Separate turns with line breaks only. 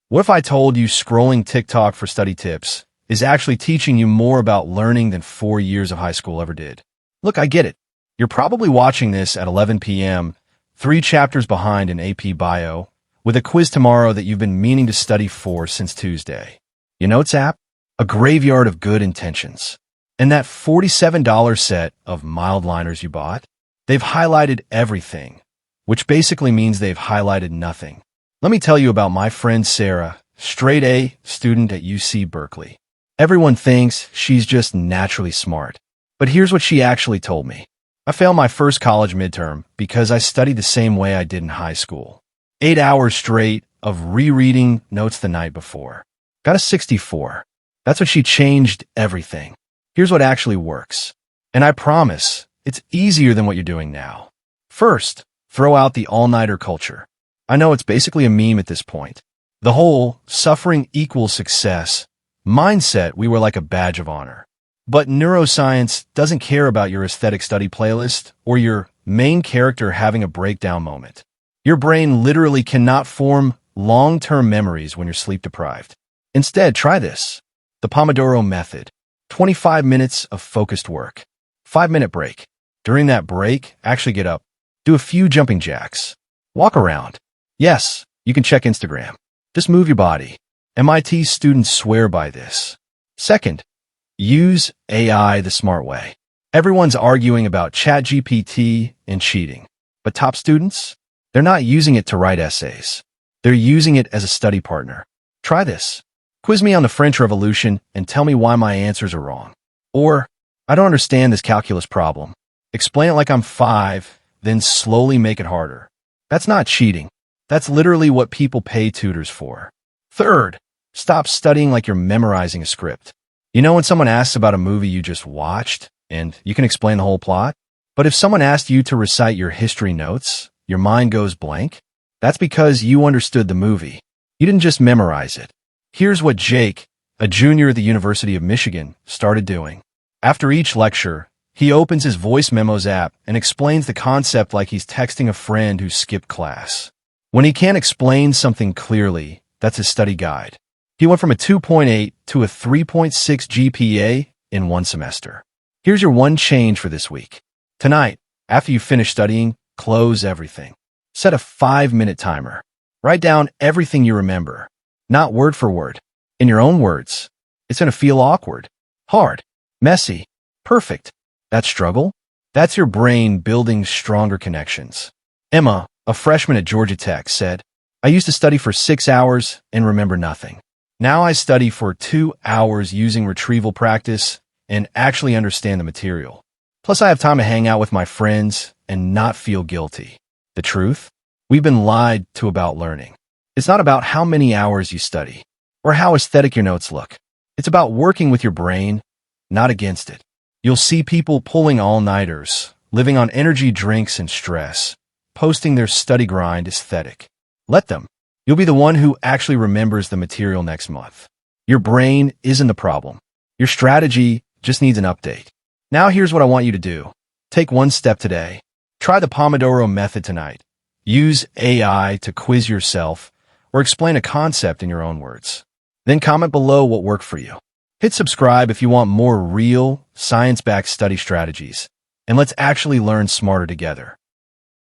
What if I told you scrolling TikTok for study tips is actually teaching you more about learning than 4 years of high school ever did? Look, I get it. You're probably watching this at 11 p.m., 3 chapters behind in AP Bio, with a quiz tomorrow that you've been meaning to study for since Tuesday. Your Notes app? A graveyard of good intentions. And that $47 set of mild liners you bought? They've highlighted everything, which basically means they've highlighted nothing. Let me tell you about my friend Sarah, straight A student at UC Berkeley. Everyone thinks she's just naturally smart. But here's what she actually told me. I failed my first college midterm because I studied the same way I did in high school. 8 hours straight of rereading notes the night before. Got a 64. That's what she changed everything. Here's what actually works. And I promise, it's easier than what you're doing now. First, throw out the all-nighter culture. I know it's basically a meme at this point. The whole suffering equals success mindset we were like a badge of honor. But neuroscience doesn't care about your aesthetic study playlist or your main character having a breakdown moment. Your brain literally cannot form long-term memories when you're sleep-deprived. Instead, try this. The Pomodoro method. 25 minutes of focused work. 5-minute break. During that break, actually get up. Do a few jumping jacks. Walk around. Yes, you can check Instagram. Just move your body. MIT students swear by this. Second, use AI the smart way. Everyone's arguing about ChatGPT and cheating. But top students? They're not using it to write essays. They're using it as a study partner. Try this. Quiz me on the French Revolution and tell me why my answers are wrong. Or, I don't understand this calculus problem. Explain it like I'm 5, then slowly make it harder. That's not cheating. That's literally what people pay tutors for. Third, stop studying like you're memorizing a script. You know when someone asks about a movie you just watched, and you can explain the whole plot? But if someone asked you to recite your history notes, your mind goes blank? That's because you understood the movie. You didn't just memorize it. Here's what Jake, a junior at the University of Michigan, started doing. After each lecture, he opens his voice memos app and explains the concept like he's texting a friend who skipped class. When he can't explain something clearly, that's his study guide. He went from a 2.8 to a 3.6 GPA in 1 semester. Here's your one change for this week. Tonight, after you finish studying, close everything. Set a 5-minute timer. Write down everything you remember, not word for word. In your own words. It's going to feel awkward, hard, messy, perfect. That struggle? That's your brain building stronger connections. Emma, a freshman at Georgia Tech, said, I used to study for 6 hours and remember nothing. Now I study for 2 hours using retrieval practice and actually understand the material. Plus I have time to hang out with my friends and not feel guilty. The truth? We've been lied to about learning. It's not about how many hours you study or how aesthetic your notes look. It's about working with your brain, not against it. You'll see people pulling all-nighters, living on energy drinks and stress, posting their study grind aesthetic. Let them. You'll be the one who actually remembers the material next month. Your brain isn't the problem. Your strategy just needs an update. Now here's what I want you to do. Take one step today. Try the Pomodoro method tonight. Use AI to quiz yourself or explain a concept in your own words. Then comment below what worked for you. Hit subscribe if you want more real, science-backed study strategies. And let's actually learn smarter together.